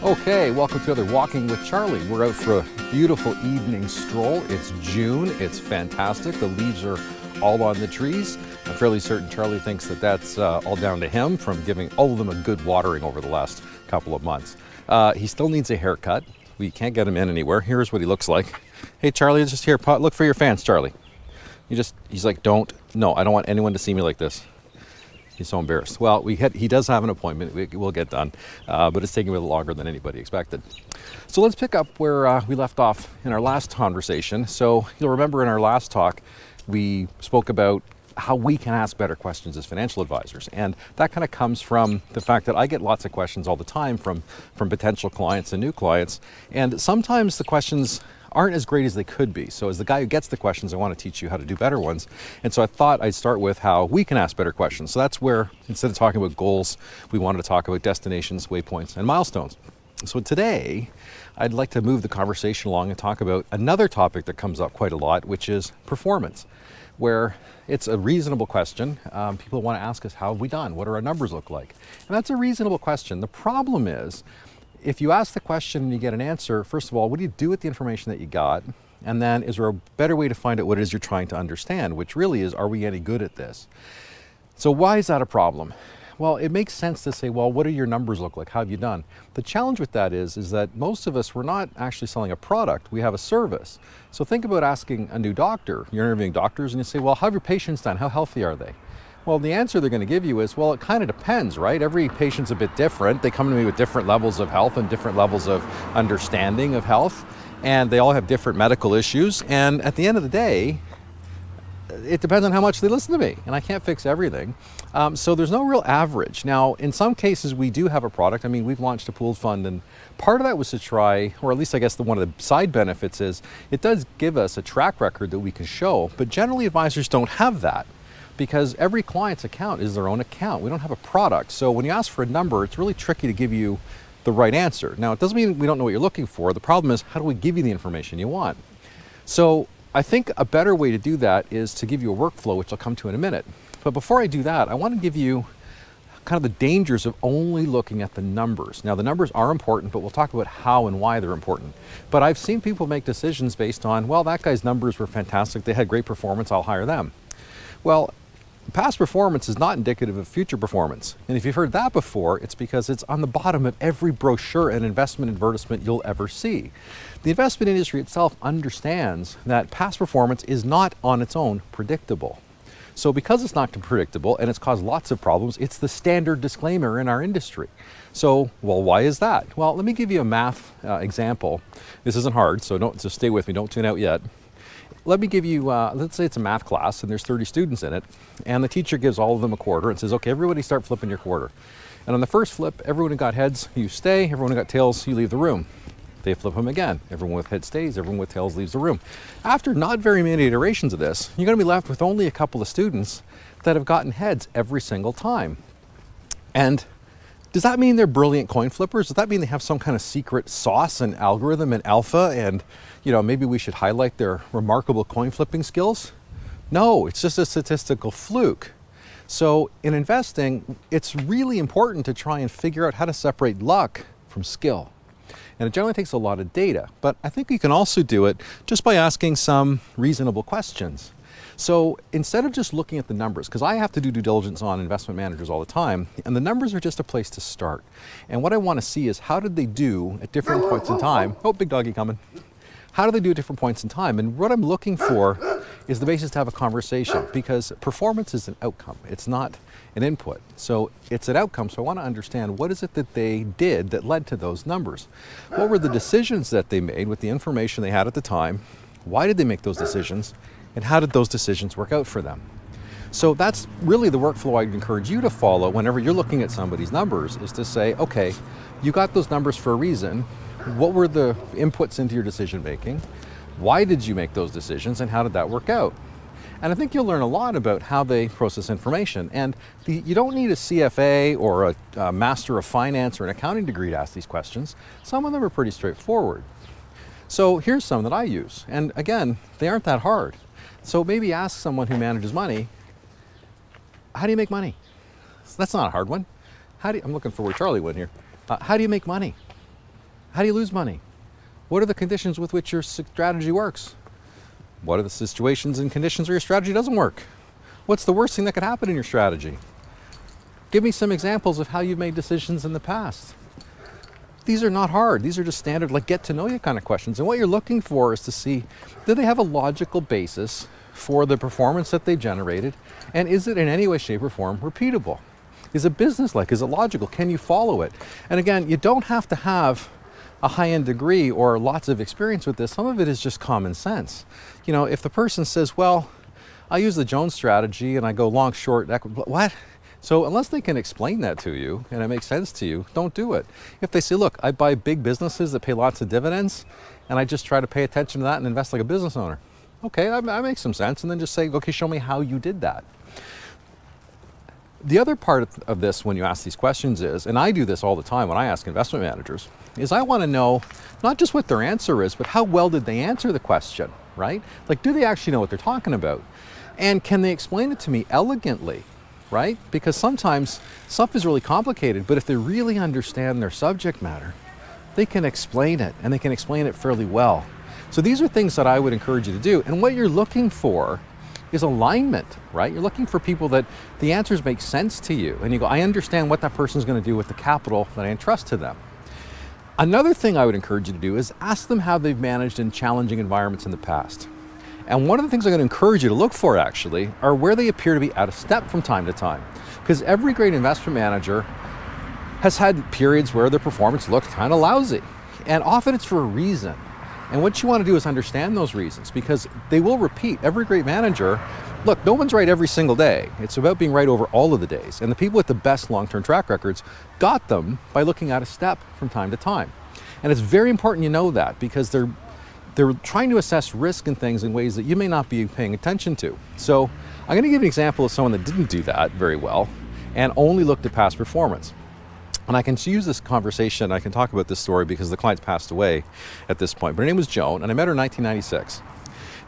Okay, welcome to another Walking with Charlie. We're out for a beautiful evening stroll. It's June, it's fantastic. The leaves are all on the trees. I'm fairly certain Charlie thinks that that's all down to him from giving all of them a good watering over the last couple of months. He still needs a haircut. We can't get him in anywhere. Here's what he looks like. Hey Charlie, just here, look for your fans, Charlie. He's like, no, I don't want anyone to see me like this. He's so embarrassed. Well, he does have an appointment. We'll get done, but it's taking a little longer than anybody expected. So let's pick up where we left off in our last conversation. So you'll remember in our last talk, we spoke about how we can ask better questions as financial advisors. And that kind of comes from the fact that I get lots of questions all the time from potential clients and new clients. And sometimes the questions aren't as great as they could be. So as the guy who gets the questions, I want to teach you how to do better ones. And so I thought I'd start with how we can ask better questions. So that's where, instead of talking about goals, we wanted to talk about destinations, waypoints, and milestones. So today, I'd like to move the conversation along and talk about another topic that comes up quite a lot, which is performance, where it's a reasonable question. People want to ask us, how have we done? What do our numbers look like? And that's a reasonable question. The problem is, if you ask the question and you get an answer, first of all, what do you do with the information that you got? And then is there a better way to find out what it is you're trying to understand, which really is, are we any good at this? So why is that a problem? Well, it makes sense to say, well, what do your numbers look like? How have you done? The challenge with that is that most of us, we're not actually selling a product, we have a service. So think about asking a new doctor. You're interviewing doctors and you say, well, how have your patients done? How healthy are they? Well, the answer they're going to give you is, well, it kind of depends, right? Every patient's a bit different. They come to me with different levels of health and different levels of understanding of health, and they all have different medical issues. And at the end of the day, it depends on how much they listen to me, and I can't fix everything. So there's no real average. Now, in some cases, we do have a product. I mean, we've launched a pooled fund, and part of that was to try, or at least I guess one of the side benefits is, it does give us a track record that we can show, but generally advisors don't have that, because every client's account is their own account. We don't have a product. So when you ask for a number, it's really tricky to give you the right answer. Now, it doesn't mean we don't know what you're looking for. The problem is, how do we give you the information you want? So I think a better way to do that is to give you a workflow, which I'll come to in a minute. But before I do that, I want to give you kind of the dangers of only looking at the numbers. Now, the numbers are important, but we'll talk about how and why they're important. But I've seen people make decisions based on, well, that guy's numbers were fantastic. They had great performance. I'll hire them. Well, past performance is not indicative of future performance. And if you've heard that before, it's because it's on the bottom of every brochure and investment advertisement you'll ever see. The investment industry itself understands that past performance is not on its own predictable. So because it's not predictable and it's caused lots of problems, it's the standard disclaimer in our industry. So, well, why is that? Well, let me give you a math example. This isn't hard, so stay with me, don't tune out yet. Let me give you, let's say it's a math class and there's 30 students in it, and the teacher gives all of them a quarter and says, okay, everybody start flipping your quarter. And on the first flip, everyone who got heads, you stay, everyone who got tails, you leave the room. They flip them again. Everyone with heads stays, everyone with tails leaves the room. After not very many iterations of this, you're going to be left with only a couple of students that have gotten heads every single time. And does that mean they're brilliant coin flippers? Does that mean they have some kind of secret sauce and algorithm and alpha and, maybe we should highlight their remarkable coin flipping skills? No, it's just a statistical fluke. So in investing, it's really important to try and figure out how to separate luck from skill. And it generally takes a lot of data, but I think you can also do it just by asking some reasonable questions. So instead of just looking at the numbers, because I have to do due diligence on investment managers all the time, and the numbers are just a place to start. And what I want to see is, how did they do at different points in time? Oh, big doggy coming. How do they do at different points in time? And what I'm looking for is the basis to have a conversation, because performance is an outcome. It's not an input. So it's an outcome. So I want to understand, what is it that they did that led to those numbers? What were the decisions that they made with the information they had at the time? Why did they make those decisions? And how did those decisions work out for them? So that's really the workflow I'd encourage you to follow whenever you're looking at somebody's numbers, is to say, okay, you got those numbers for a reason. What were the inputs into your decision making? Why did you make those decisions, and how did that work out? And I think you'll learn a lot about how they process information. And you don't need a CFA or a Master of Finance or an accounting degree to ask these questions. Some of them are pretty straightforward. So here's some that I use. And again, they aren't that hard. So maybe ask someone who manages money, how do you make money? That's not a hard one. I'm looking for where Charlie went here. How do you make money? How do you lose money? What are the conditions with which your strategy works? What are the situations and conditions where your strategy doesn't work? What's the worst thing that could happen in your strategy? Give me some examples of how you've made decisions in the past. These are not hard. These are just standard, like, get to know you kind of questions. And what you're looking for is to see, do they have a logical basis for the performance that they've generated? And is it in any way, shape, or form repeatable? Is it business-like? Is it logical? Can you follow it? And again, you don't have to have a high-end degree or lots of experience with this. Some of it is just common sense. You know, if the person says, well, I use the Jones strategy and I go long, short, what? So unless they can explain that to you and it makes sense to you, don't do it. If they say, look, I buy big businesses that pay lots of dividends and I just try to pay attention to that and invest like a business owner. Okay, that makes some sense. And then just say, okay, show me how you did that. The other part of this when you ask these questions is, and I do this all the time when I ask investment managers, is I want to know not just what their answer is, but how well did they answer the question, right? Like, do they actually know what they're talking about? And can they explain it to me elegantly, right? Because sometimes stuff is really complicated, but if they really understand their subject matter, they can explain it, and they can explain it fairly well. So these are things that I would encourage you to do. And what you're looking for is alignment, right? You're looking for people that the answers make sense to you. And you go, I understand what that person's going to do with the capital that I entrust to them. Another thing I would encourage you to do is ask them how they've managed in challenging environments in the past. And one of the things I'm going to encourage you to look for actually are where they appear to be out of step from time to time. Because every great investment manager has had periods where their performance looked kind of lousy. And often it's for a reason. And what you want to do is understand those reasons, because they will repeat. Every great manager, look, no one's right every single day. It's about being right over all of the days. And the people with the best long-term track records got them by looking out of step from time to time. And it's very important you know that, because they're trying to assess risk and things in ways that you may not be paying attention to. So I'm going to give an example of someone that didn't do that very well and only looked at past performance. And I can use this conversation, I can talk about this story because the client's passed away at this point. But her name was Joan, and I met her in 1996.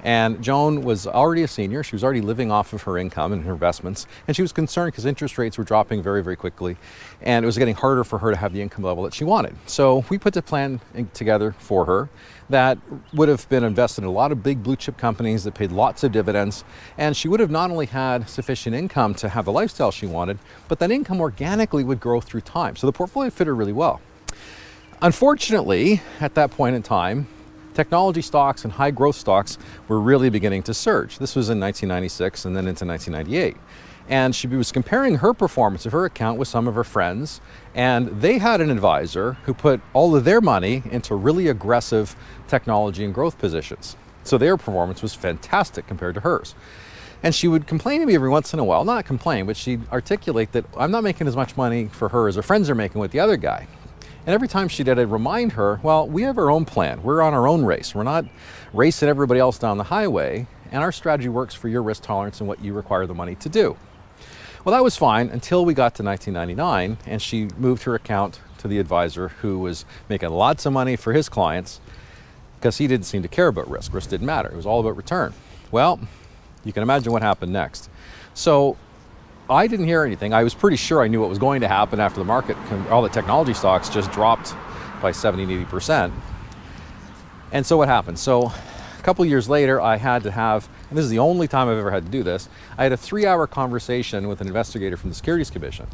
And Joan was already a senior. She was already living off of her income and her investments. And she was concerned because interest rates were dropping very, very quickly. And it was getting harder for her to have the income level that she wanted. So we put a plan together for her that would have been invested in a lot of big blue chip companies that paid lots of dividends. And she would have not only had sufficient income to have the lifestyle she wanted, but that income organically would grow through time. So the portfolio fit her really well. Unfortunately, at that point in time, technology stocks and high growth stocks were really beginning to surge. This was in 1996 and then into 1998. And she was comparing her performance of her account with some of her friends, and they had an advisor who put all of their money into really aggressive technology and growth positions. So their performance was fantastic compared to hers. And she would complain to me every once in a while, not complain, but she'd articulate that I'm not making as much money for her as her friends are making with the other guy. And every time she did, I'd remind her, well, we have our own plan. We're on our own race. We're not racing everybody else down the highway, and our strategy works for your risk tolerance and what you require the money to do. Well, that was fine until we got to 1999, and she moved her account to the advisor who was making lots of money for his clients because he didn't seem to care about risk. Risk didn't matter. It was all about return. Well, you can imagine what happened next. So I didn't hear anything. I was pretty sure I knew what was going to happen after the market, all the technology stocks just dropped by 70 and 80%. And so what happened? So a couple years later, I had to have, and this is the only time I've ever had to do this, I had a 3-hour conversation with an investigator from the Securities Commission.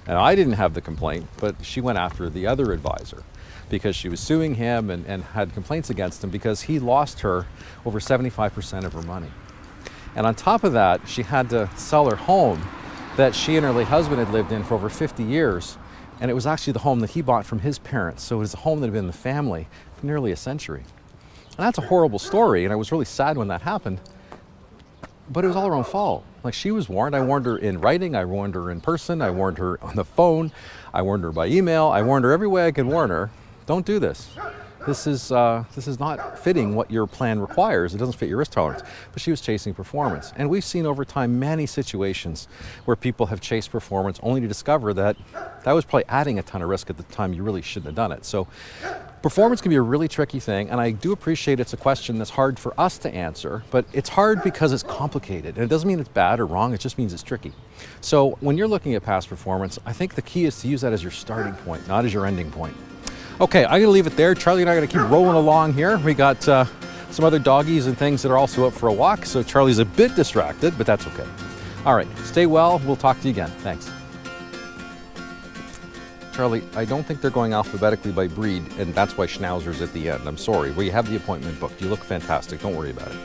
And I didn't have the complaint, but she went after the other advisor because she was suing him and had complaints against him because he lost her over 75% of her money. And on top of that, she had to sell her home that she and her late husband had lived in for over 50 years. And it was actually the home that he bought from his parents. So it was a home that had been in the family for nearly a century. And that's a horrible story, and I was really sad when that happened. But it was all her own fault. Like, she was warned. I warned her in writing, I warned her in person, I warned her on the phone, I warned her by email, I warned her every way I could warn her. Don't do this. This is not fitting what your plan requires. It doesn't fit your risk tolerance. But she was chasing performance. And we've seen over time many situations where people have chased performance only to discover that that was probably adding a ton of risk at the time you really shouldn't have done it. So performance can be a really tricky thing, and I do appreciate it's a question that's hard for us to answer, but it's hard because it's complicated. And it doesn't mean it's bad or wrong, it just means it's tricky. So when you're looking at past performance, I think the key is to use that as your starting point, not as your ending point. Okay, I'm gonna leave it there. Charlie and I are gonna keep rolling along here. We got some other doggies and things that are also out for a walk, so Charlie's a bit distracted, but that's okay. All right, stay well. We'll talk to you again. Thanks. Charlie, I don't think they're going alphabetically by breed, and that's why Schnauzer's at the end. I'm sorry. We have the appointment booked. You look fantastic. Don't worry about it.